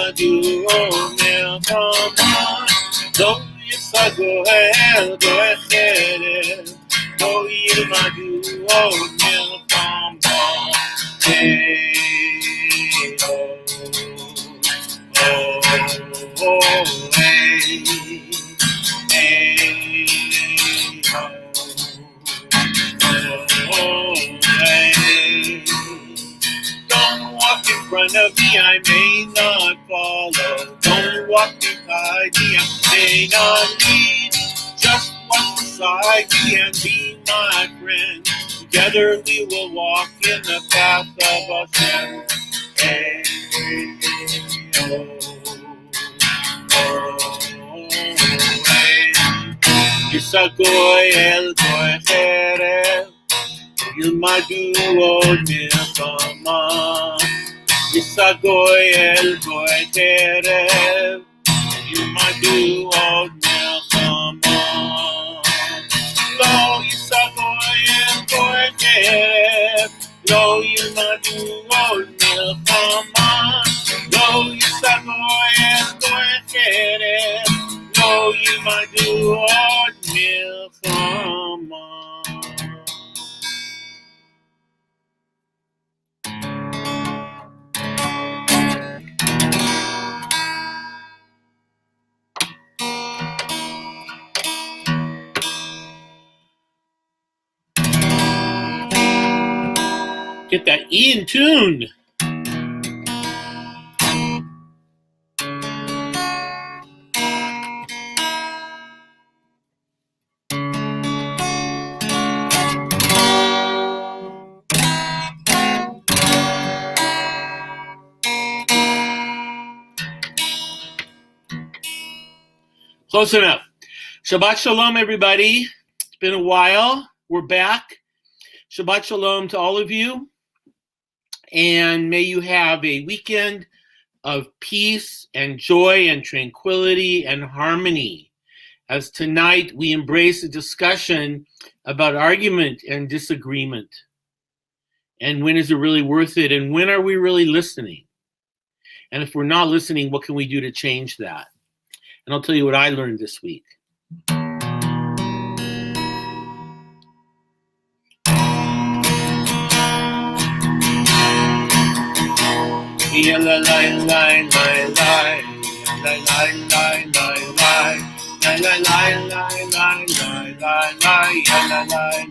ילמדו מלחמה, לא ישגו אל גוי חרב, לא ילמדו עוד מלחמה. Don't walk in front of me, I may not follow. Don't walk behind me, I may not lead. Just walk beside me and be my friend. Together we will walk in the path of Hashem. Hey, Yisagoy el goy cheref, ילמדו עוד מלחמה. Yisagoy el goy cheref, ילמדו עוד מלחמה. לא יסגוי אל גוי חרב, לא ילמדו עוד מלחמה. לא יסגוי אל גוי חרב, לא ילמדו עוד מלחמה. Get that E in tune. Close enough. Shabbat Shalom, everybody. It's been a while. We're back. Shabbat Shalom to all of you. And may you have a weekend of peace and joy and tranquility and harmony. As tonight we embrace a discussion about argument and disagreement. And when is it really worth it? And when are we really listening? And if we're not listening, what can we do to change that? And I'll tell you what I learned this week. La la la la la la la la la la la la la la la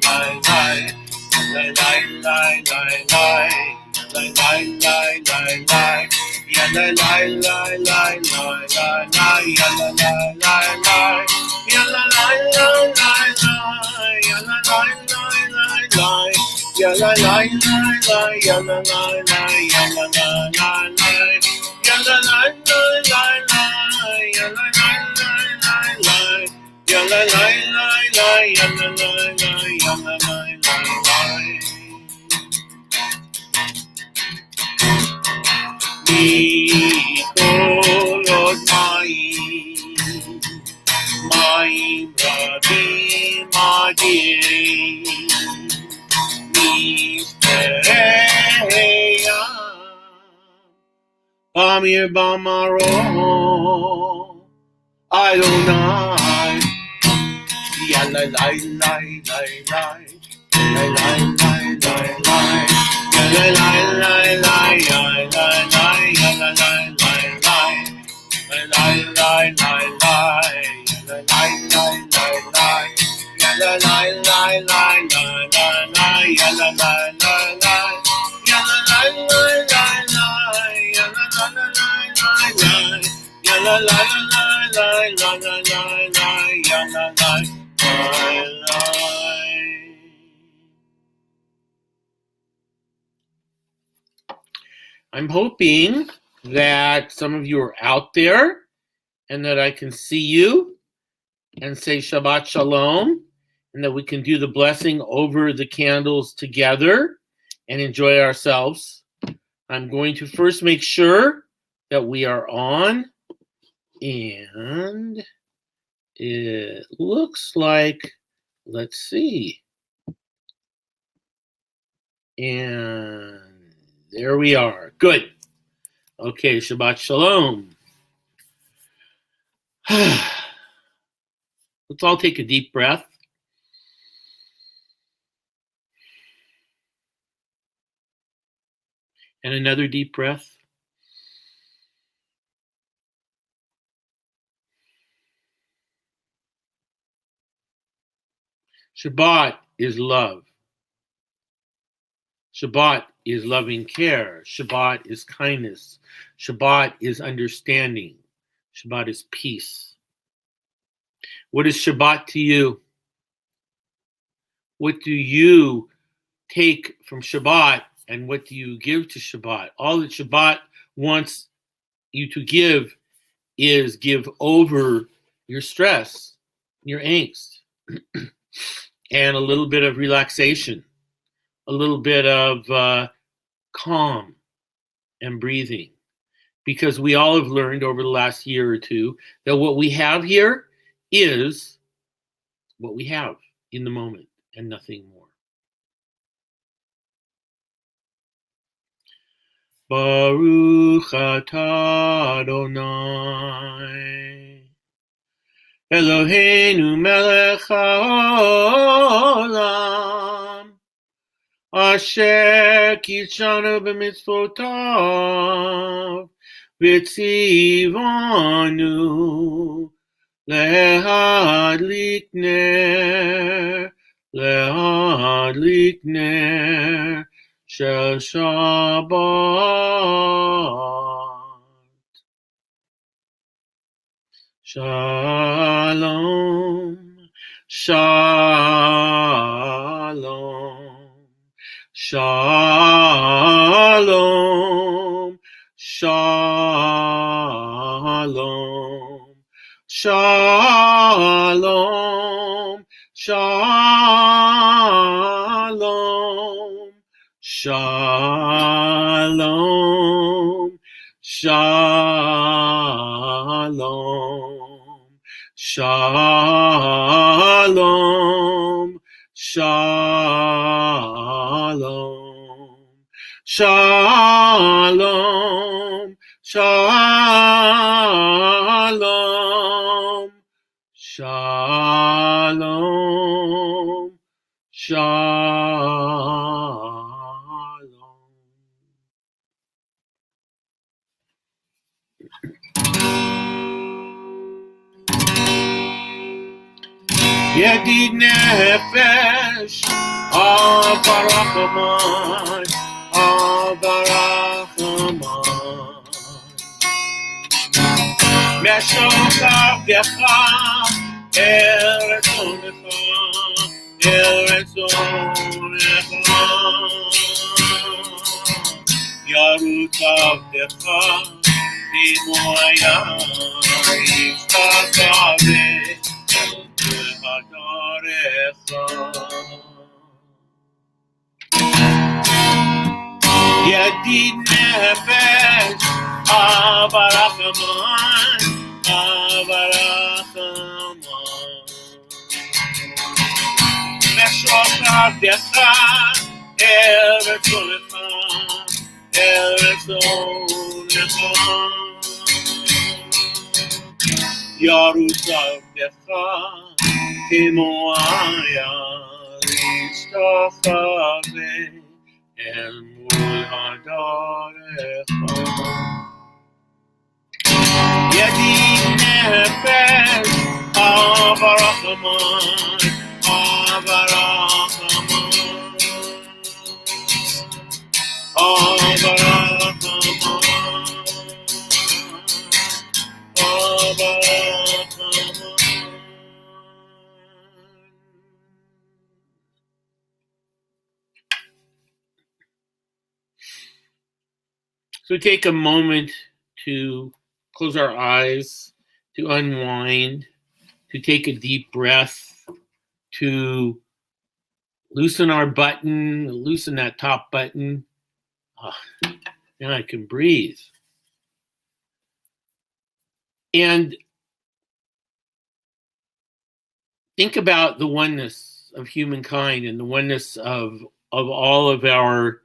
מים רבים אדירים מסתרע אמיר במרום אדוני יאללה לי לי לי I'm hoping that some of you are out there and that I can see you and say Shabbat Shalom and that we can do the blessing over the candles together and enjoy ourselves. I'm going to first make sure that we are on, and it looks like, let's see, and there we are. Good. Okay, Shabbat Shalom. Let's all take a deep breath. And another deep breath. Shabbat is love. Shabbat is loving care. Shabbat is kindness. Shabbat is understanding. Shabbat is peace. What is Shabbat to you? What do you take from Shabbat and what do you give to Shabbat? All that Shabbat wants you to give is give over your stress, your angst, and a little bit of relaxation, a little bit of calm and breathing. Because we all have learned over the last year or two that what we have here is what we have in the moment and nothing more. Baruch atah Adonai Eloheinu melech haolam asher kitshanu b'mitzvotav v'tzivanu lehadlik ner shel Shabbat. Shalom, shalom, shalom, shalom, shalom, shalom, shalom, shalom, shalom, shalom, shalom, shalom, shalom. Yedid nefesh avarachman, avarachman. Meshokav decha el retzonecha, el retzonecha. Yarutav decha b'moya yishtakav. Yedid nefesh avarachman, avarachman. Meshokav decha el retzonecha, el retzonecha. Yarutav decha Timoaya Ishtachave El Mul Hadarecha. Yedid nefesh avarachman, avarachman, avarachman, avarachman. So take a moment to close our eyes, to unwind, to take a deep breath, to loosen our button, loosen that top button. Now I can breathe. And think about the oneness of humankind and the oneness of all of our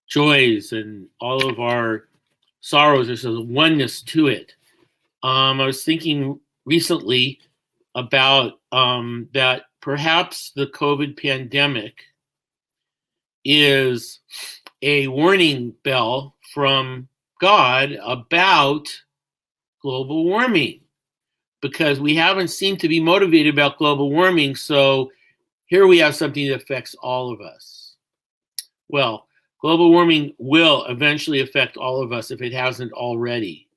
joys and all of our sorrows. There's a oneness to it. I was thinking recently about that perhaps the COVID pandemic is a warning bell from God about global warming, because we haven't seemed to be motivated about global warming. So here we have something that affects all of us. Well, global warming will eventually affect all of us if it hasn't already.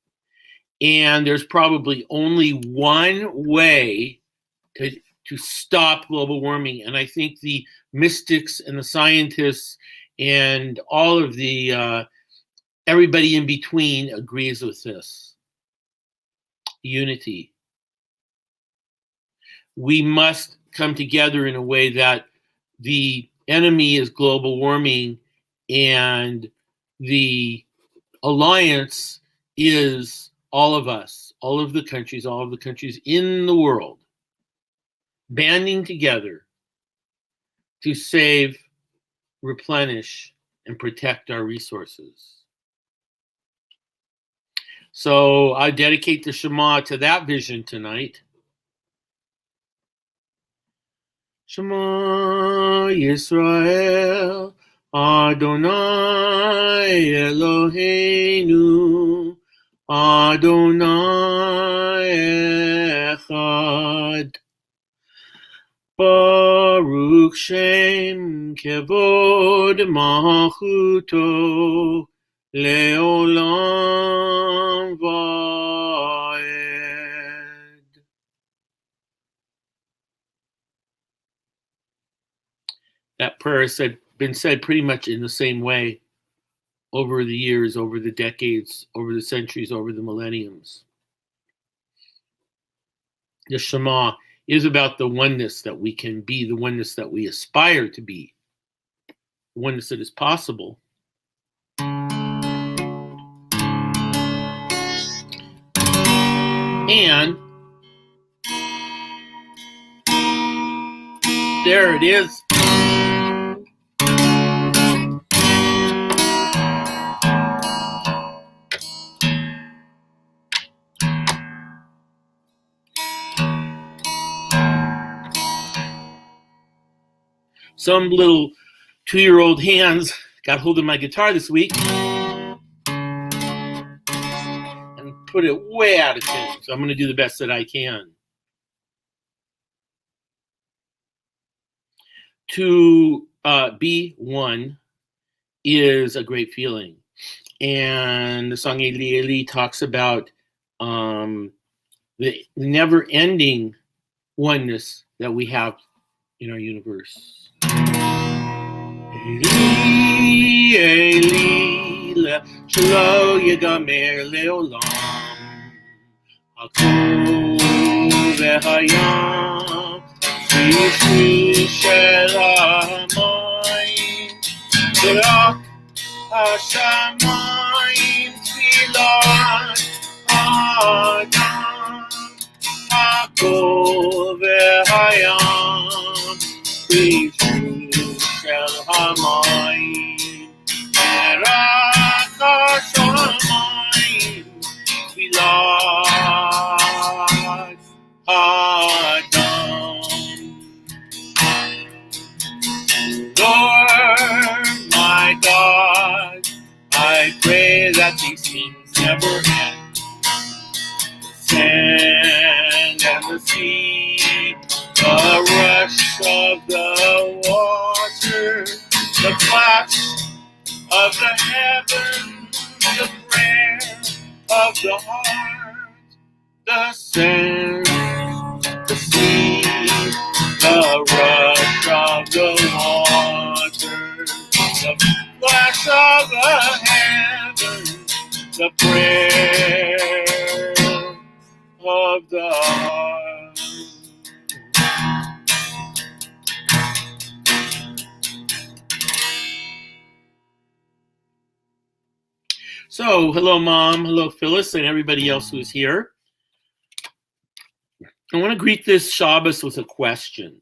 And there's probably only one way to stop global warming. And I think the mystics and the scientists and all of the everybody in between agrees with this. Unity. We must come together in a way that the enemy is global warming and the alliance is all of us, all of the countries in the world, banding together to save, replenish, and protect our resources. So I dedicate the Shema to that vision tonight. Shema Yisrael, Adonai Eloheinu, Adonai Echad. Baruch Shem Kevod Malchuto Leolam Vaed. That prayer has been said pretty much in the same way over the years, over the decades, over the centuries, over the millenniums. The Shema is about the oneness that we can be, the oneness that we aspire to be, the oneness that is possible. And there it is. Some little 2-year-old hands got hold of my guitar this week and put it way out of tune. So I'm going to do the best that I can. To be one is a great feeling. And the song Eli Eli talks about the never-ending oneness that we have in our universe. Eli, Eli, shelo yigamer leolam, hakol v'hayam, v'yishu shel hamayim, v'rak hashamayim, tfilat Adam, hakol v'hayam, v'yishu shel hamayim, v'rak hashamayim, tfilat Adam. Lord, my God, I pray that these things never end. The sand and the sea, the rush of the water, the flash of the heavens, the prayer of the heart, the sand, the sea, the rush of the water, the flash of the heavens, the prayer of the heart. So, hello, Mom. Hello, Phyllis, and everybody else who's here. I want to greet this Shabbos with a question.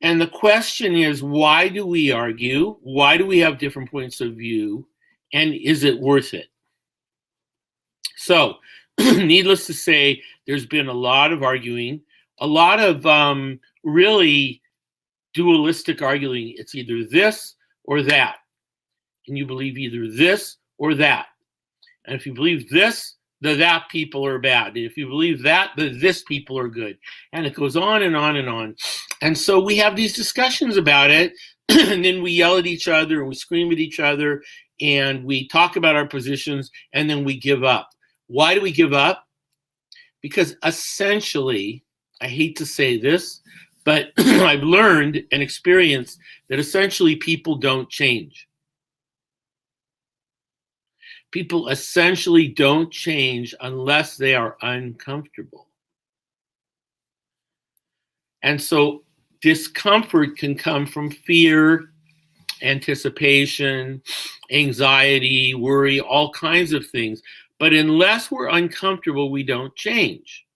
And the question is, why do we argue? Why do we have different points of view? And is it worth it? So, needless to say, there's been a lot of arguing, a lot of really dualistic arguing. It's either this or that. And you believe either this or that. And if you believe this, the that people are bad. And if you believe that, the this people are good. And it goes on and on and on. And so we have these discussions about it, and then we yell at each other, and we scream at each other, and we talk about our positions, and then we give up. Why do we give up? Because essentially, I hate to say this, but I've learned and experienced that essentially people don't change. People essentially don't change unless they are uncomfortable. And so discomfort can come from fear, anticipation, anxiety, worry, all kinds of things. But unless we're uncomfortable, we don't change.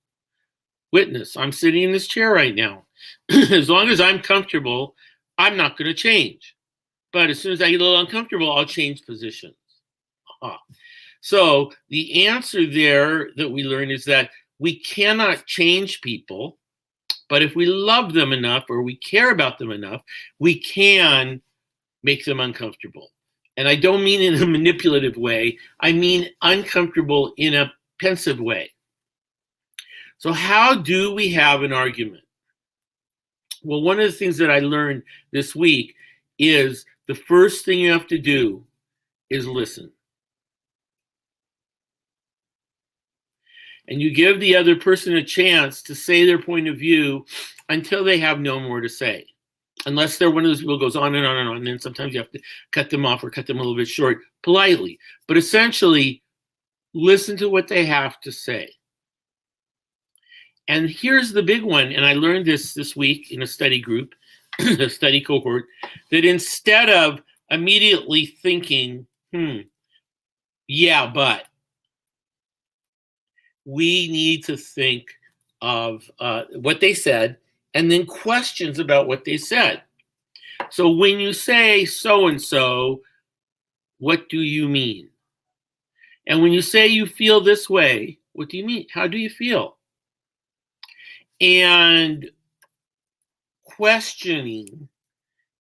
Witness, I'm sitting in this chair right now. As long as I'm comfortable, I'm not going to change. But as soon as I get a little uncomfortable, I'll change positions. So the answer there that we learn is that we cannot change people, but if we love them enough or we care about them enough, we can make them uncomfortable. And I don't mean in a manipulative way. I mean uncomfortable in a pensive way. So how do we have an argument? Well, one of the things that I learned this week is the first thing you have to do is listen. And you give the other person a chance to say their point of view until they have no more to say. Unless they're one of those people who goes on and on and on, and then sometimes you have to cut them off or cut them a little bit short politely. But essentially, listen to what they have to say. And here's the big one, and I learned this week in a study group, a study cohort, that instead of immediately thinking, yeah, but, we need to think of what they said and then questions about what they said. So when you say so-and-so, what do you mean? And when you say you feel this way, what do you mean? How do you feel? And questioning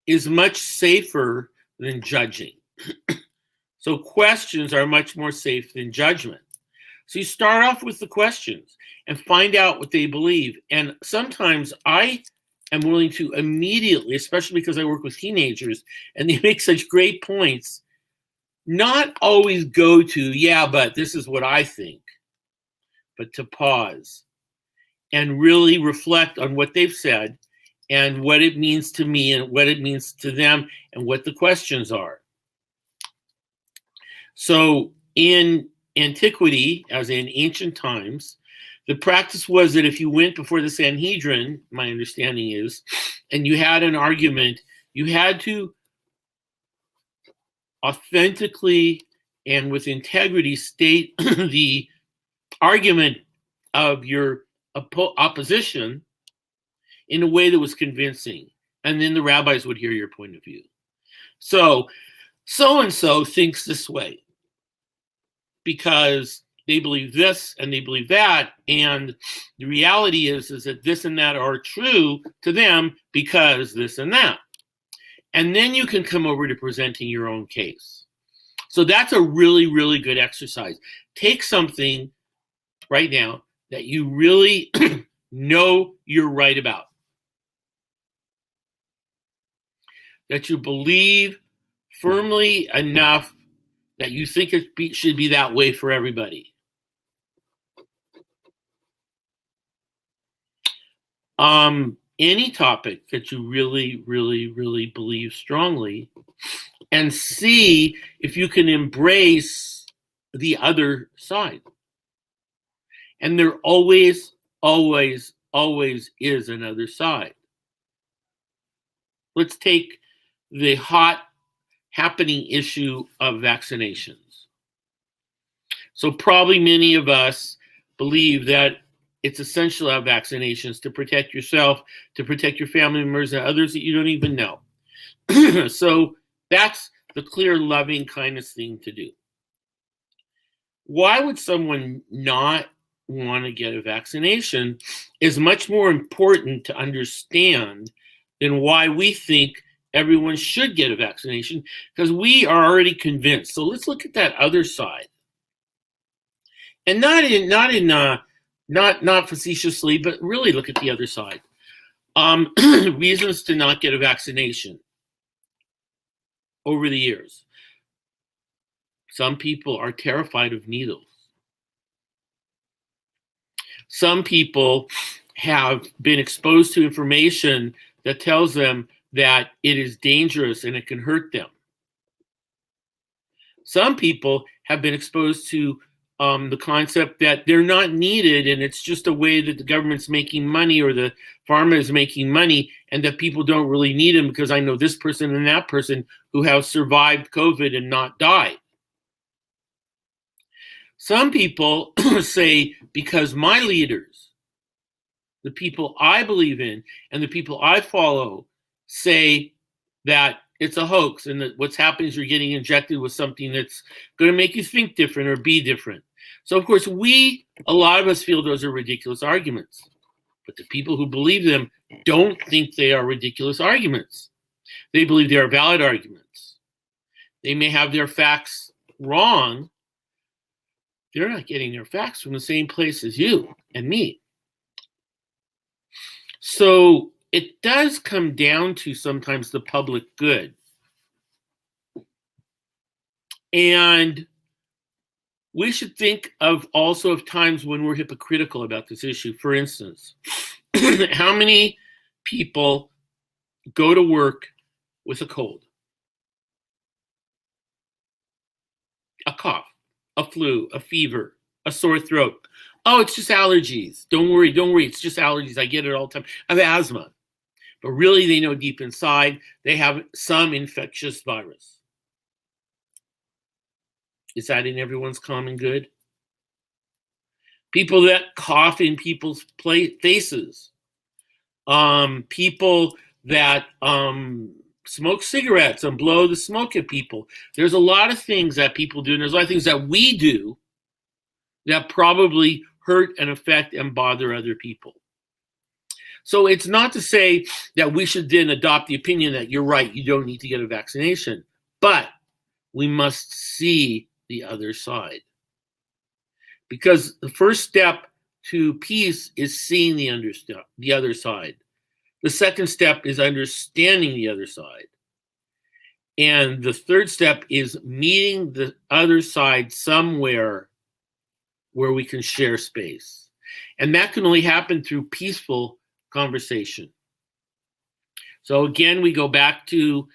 is much safer than judging. So questions are much more safe than judgment. So you start off with the questions and find out what they believe. And sometimes I am willing to immediately, especially because I work with teenagers and they make such great points, not always go to, yeah, but this is what I think, but to pause and really reflect on what they've said and what it means to me and what it means to them and what the questions are. So in antiquity, as in ancient times, the practice was that if you went before the Sanhedrin, my understanding is, and you had an argument, you had to authentically and with integrity state the argument of your opposition in a way that was convincing. And then the rabbis would hear your point of view. So-and-so thinks this way because they believe this and they believe that. And the reality is that this and that are true to them because this and that. And then you can come over to presenting your own case. So that's a really, really good exercise. Take something right now that you really know you're right about, that you believe firmly enough that you think it should be that way for everybody. Any topic that you really, really, really believe strongly, and see if you can embrace the other side. And there always, always, always is another side. Let's take the hot happening issue of vaccinations. So probably many of us believe that it's essential to have vaccinations to protect yourself, to protect your family members and others that you don't even know. So that's the clear, loving kindness thing to do. Why would someone not want to get a vaccination is much more important to understand than why we think everyone should get a vaccination, because we are already convinced. So let's look at that other side, and not facetiously, but really look at the other side. Reasons to not get a vaccination over the years. Some people are terrified of needles. Some people have been exposed to information that tells them that it is dangerous and it can hurt them. Some people have been exposed to the concept that they're not needed and it's just a way that the government's making money or the pharma is making money, and that people don't really need them because I know this person and that person who have survived COVID and not died. Some people say, because my leaders, the people I believe in and the people I follow, say that it's a hoax and that what's happening is you're getting injected with something that's going to make you think different or be different. So, of course, a lot of us feel those are ridiculous arguments. But the people who believe them don't think they are ridiculous arguments. They believe they are valid arguments. They may have their facts wrong. They're not getting their facts from the same place as you and me. So it does come down to sometimes the public good. And we should think of also of times when we're hypocritical about this issue. For instance, how many people go to work with a cold, a cough, a flu, a fever, a sore throat? Oh, it's just allergies. Don't worry. It's just allergies. I get it all the time. I have asthma. But really, they know deep inside they have some infectious virus. Is that in everyone's common good? People that cough in people's faces. People that smoke cigarettes and blow the smoke at people. There's a lot of things that people do, and there's a lot of things that we do that probably hurt and affect and bother other people. So it's not to say that we should then adopt the opinion that you're right, you don't need to get a vaccination, but we must see the other side. Because the first step to peace is seeing the other side. The second step is understanding the other side. And the third step is meeting the other side somewhere where we can share space. And that can only happen through peaceful conversation. So again, we go back to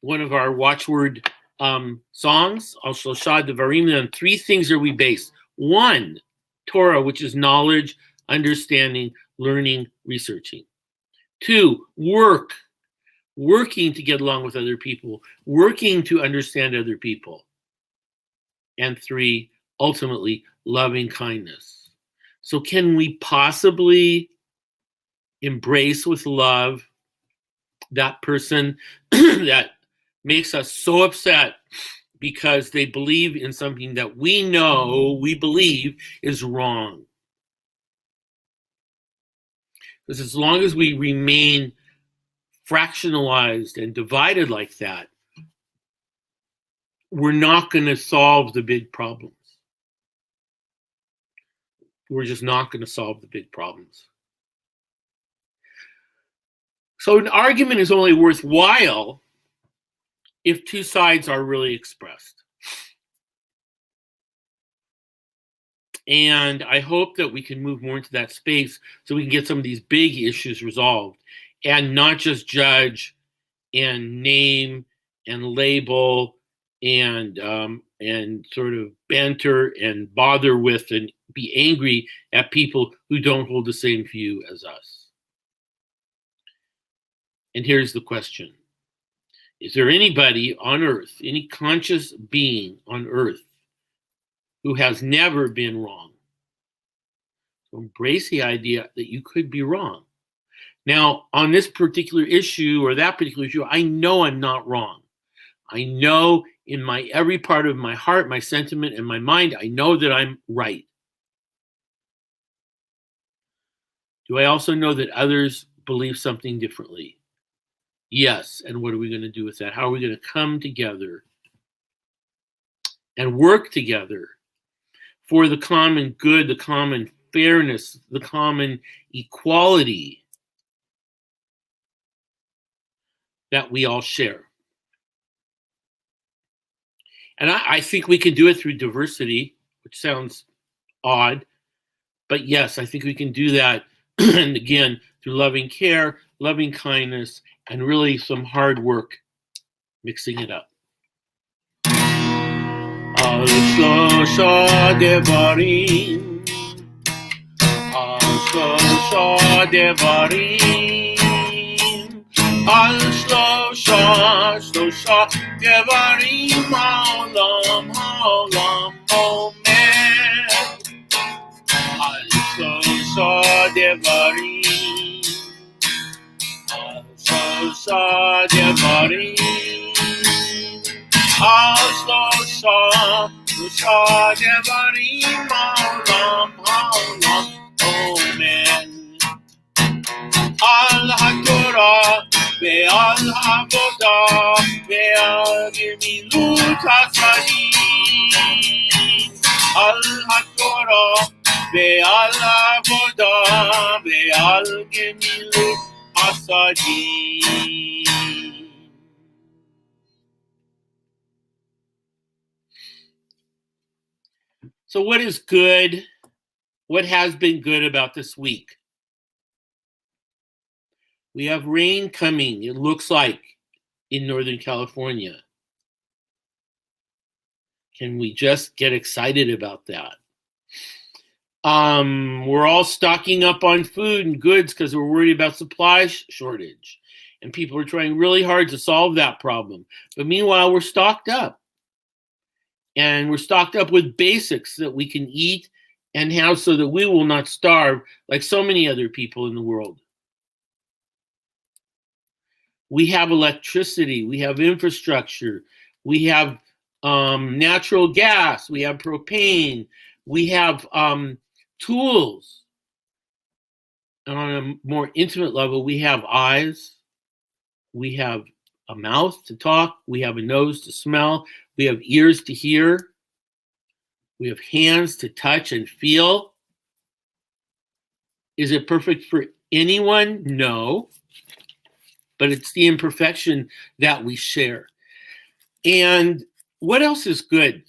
one of our watchword songs, also Shad Devarim, on three things are we based. One, Torah, which is knowledge, understanding, learning, researching. Two, working to get along with other people, working to understand other people. And three, ultimately, loving kindness. So can we possibly embrace with love that person that makes us so upset because they believe in something that we believe is wrong? Because as long as we remain fractionalized and divided like that, we're not going to solve the big problems. We're just not going to solve the big problems. So an argument is only worthwhile if two sides are really expressed. And I hope that we can move more into that space so we can get some of these big issues resolved and not just judge and name and label and sort of banter and bother with and be angry at people who don't hold the same view as us. And here's the question. Is there anybody on earth, any conscious being on earth, who has never been wrong? So embrace the idea that you could be wrong. Now, on this particular issue or that particular issue, I know I'm not wrong. I know in my every part of my heart, my sentiment, and my mind, I know that I'm right. Do I also know that others believe something differently? Yes. And what are we going to do with that? How are we going to come together and work together for the common good, the common fairness, the common equality that we all share? And I think we can do it through diversity, which sounds odd, but yes, I think we can do that. And again, through loving care, loving kindness, and really some hard work mixing it up. Al-Shosha Devarim, Al-Shosha Devarim, Al-Shosha, Shosha Devarim, Olam, Olam, Omer, Al-Shosha Devarim, Al-Shosha Devarim, Al-Shosha, Shosha Devarim, Olam, Olam, Omer, Al-HaTorah, Ve'al-Avodah, Ve'al-Gemilut HaSadim, Al-HaTorah, Ve'al-Avodah, Ve'al-Gemilut HaSadim. So what is good? What has been good about this week? We have rain coming, it looks like, in Northern California. Can we just get excited about that? We're all stocking up on food and goods because we're worried about supply shortage. And people are trying really hard to solve that problem. But meanwhile, we're stocked up. And we're stocked up with basics that we can eat and have so that we will not starve like so many other people in the world. We have electricity, we have infrastructure, we have natural gas, we have propane, we have tools. And on a more intimate level, we have eyes, we have a mouth to talk, we have a nose to smell, we have ears to hear, we have hands to touch and feel. Is it perfect for anyone? No. But it's the imperfection that we share. And what else is good?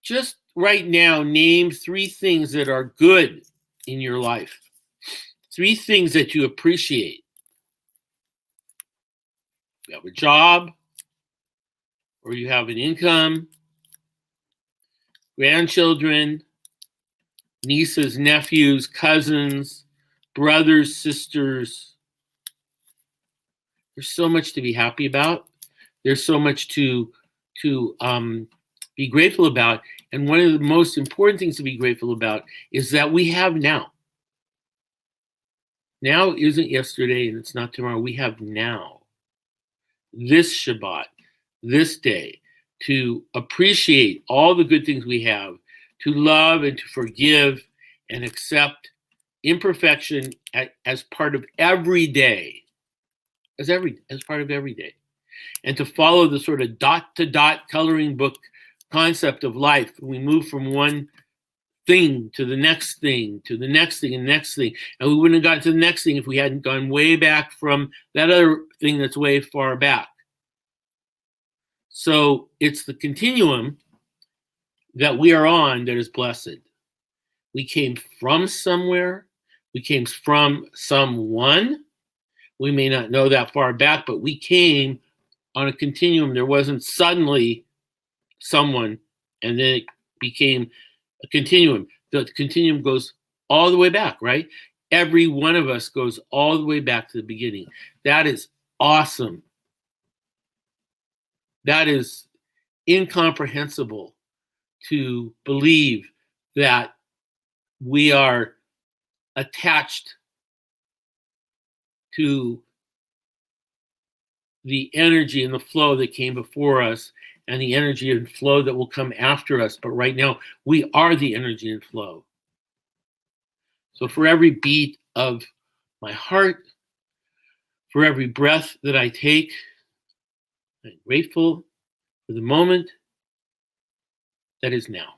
Just right now, name 3 things that are good in your life. 3 things that you appreciate. You have a job, or you have an income, grandchildren, nieces, nephews, cousins, brothers, sisters. There's so much to be happy about. There's so much to be grateful about. And one of the most important things to be grateful about is that we have now. Now isn't yesterday and it's not tomorrow. We have now, this Shabbat, this day, to appreciate all the good things we have, to love and to forgive and accept imperfection as part of every day. As part of every day, and to follow the sort of dot-to-dot coloring book concept of life. We move from one thing to the next thing, to the next thing, and next thing, and we wouldn't have gotten to the next thing if we hadn't gone way back from that other thing that's way far back. So it's the continuum that we are on that is blessed. We came from somewhere. We came from someone. We may not know that far back, but we came on a continuum. There wasn't suddenly someone, and then it became a continuum. The continuum goes all the way back, right? Every one of us goes all the way back to the beginning. That is awesome. That is incomprehensible to believe that we are attached to the energy and the flow that came before us and the energy and flow that will come after us. But right now, we are the energy and flow. So for every beat of my heart, for every breath that I take, I'm grateful for the moment that is now.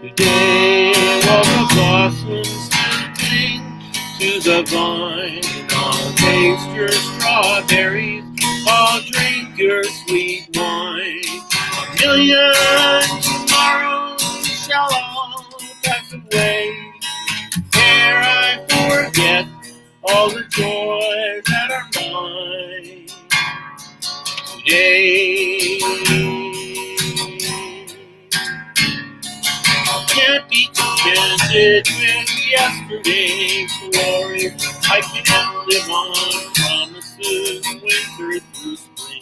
Today, while the blossoms cling to the vine, I'll taste your strawberries, I'll drink your sweet wine. A million tomorrows shall all pass away, ere I forget all the joys that are mine today. Can't be contented with yesterday's glory. I can't live on promises, winter through spring.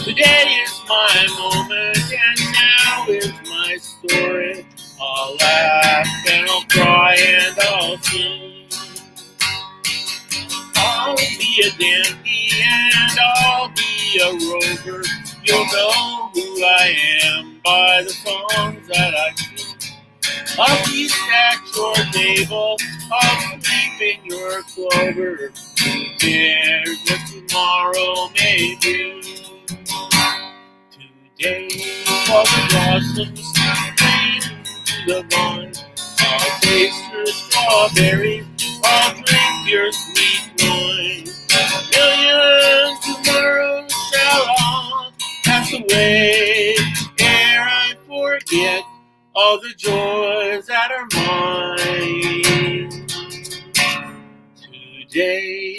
Today is my moment, and now is my story. I'll laugh and I'll cry and I'll sing. I'll be a dandy and I'll be a rover. You'll know who I am by the songs that I sing. I'll feast at your table, I'll sleep in your clover. Who cares what tomorrow may bring? Today, while the blossoms cling to the vine, I'll taste your strawberries, I'll drink your sweet wine. A million tomorrows shall all pass away, ere I forget all the joys that are mine today.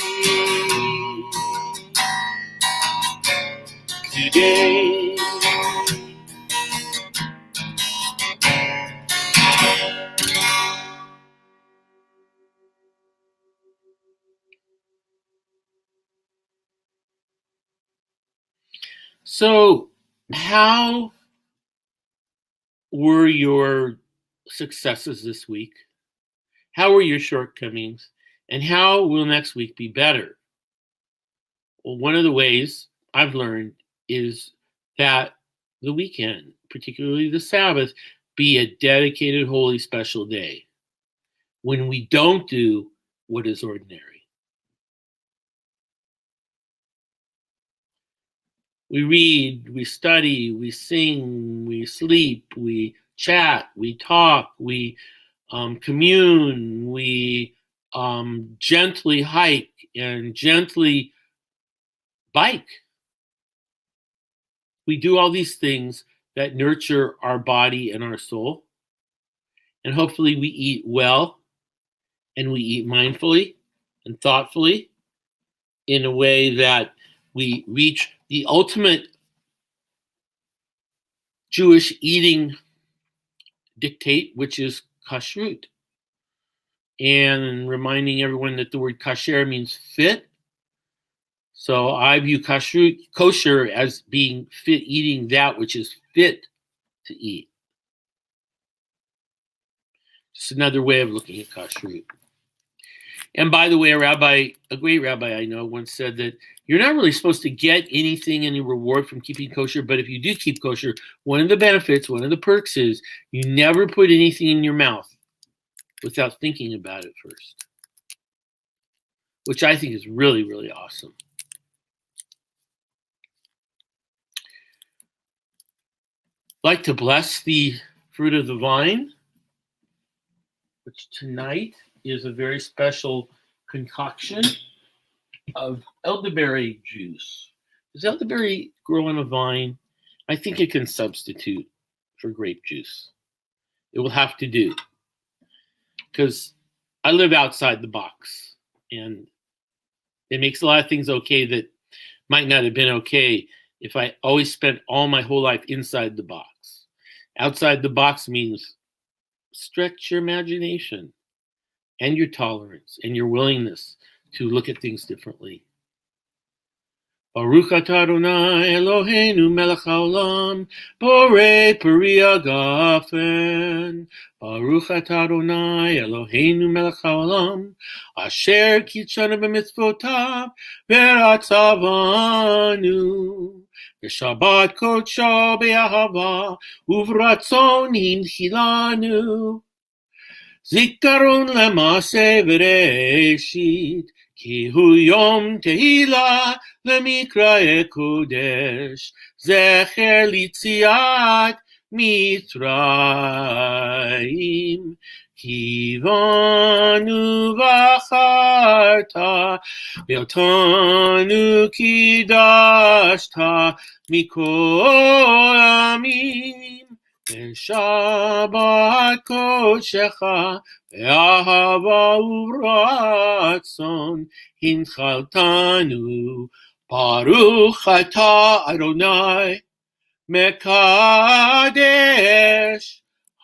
Today. So, how were your successes this week? How were your shortcomings? And how will next week be better? Well, one of the ways I've learned is that the weekend, particularly the Sabbath, be a dedicated, holy, special day when we don't do what is ordinary. We read, we study, we sing, we sleep, we chat, we talk, we commune, we gently hike and gently bike. We do all these things that nurture our body and our soul. And hopefully we eat well and we eat mindfully and thoughtfully in a way that we reach the ultimate Jewish eating dictate, which is kashrut. And reminding everyone that the word kasher means fit. So I view kosher as being fit, eating that which is fit to eat. Just another way of looking at kashrut. And by the way, a great rabbi I know once said that you're not really supposed to get any reward from keeping kosher, but if you do keep kosher, one of the benefits, one of the perks is you never put anything in your mouth without thinking about it first, which I think is really, really awesome. I'd like to bless the fruit of the vine, which tonight is a very special concoction of elderberry juice. Does elderberry grow on a vine? I think it can substitute for grape juice. It will have to do, because I live outside the box, and it makes a lot of things okay that might not have been okay if I always spent all my whole life inside the box. Outside the box means stretch your imagination and your tolerance and your willingness to look at things differently. Baruch atah Adonai Eloheinu melech haolam, borei peri hagafen. Baruch atah Adonai Eloheinu melech haolam, asher kitshanu b'mitzvotav v'ratzavanu. B'shabbat kodsho be'ahava uvratzon hinchilanu. Zikaron lemase v'reshit, ki hu yom tehila lemikra kodesh, zecher litziat Mitzrayim. Kivanu v'acharta, v'yotanu kidashta mikol amim. En Shabbat kodshecha ve'ahava uvratzon hinchaltanu. Baruch atah Adonai mekadesh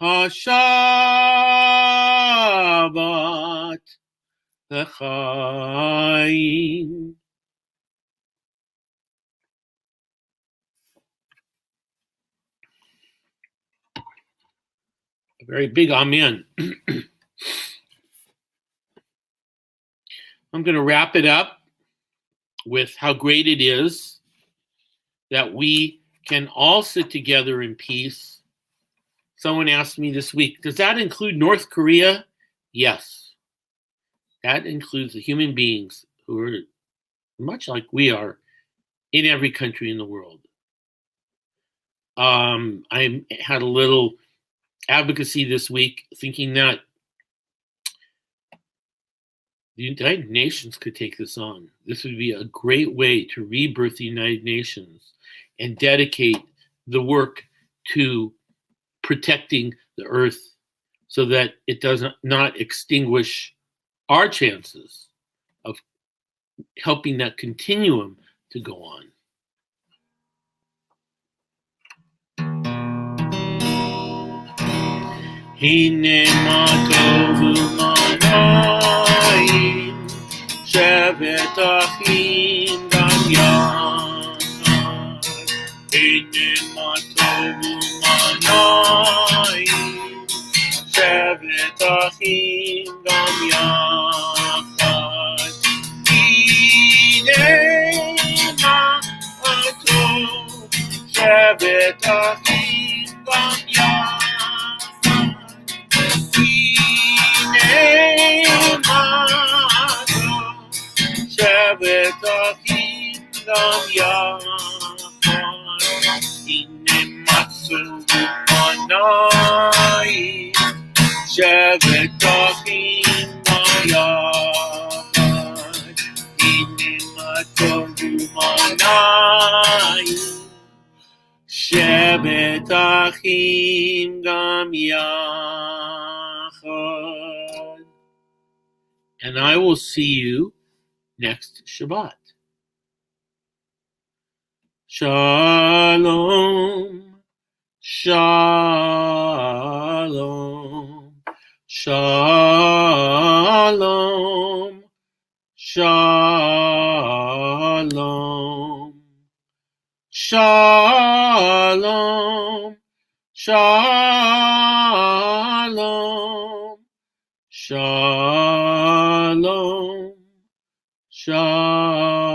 hashabat lechaim. A very big amen. I'm going to wrap it up with how great it is that we can all sit together in peace. Someone asked me this week, does that include North Korea? Yes. That includes the human beings who are much like we are in every country in the world. I had a little advocacy this week thinking that the United Nations could take this on. This would be a great way to rebirth the United Nations and dedicate the work to protecting the earth so that it does not extinguish our chances of helping that continuum to go on. Hine ma tovu manayim, shevet achim gam yachad. Hine ma tovu manayim, shevet achim gam yachad. Hine ma tov, shevet achim gam yachad. Shabbat achim gam yachad, hine matzu manayim. Shabbat achim gam yachad, hine matzu manayim. Shabbat achim gam yachad. And I will see you next Shabbat. Shalom, shalom, shalom, shalom, shalom, shalom, shalom, shalom.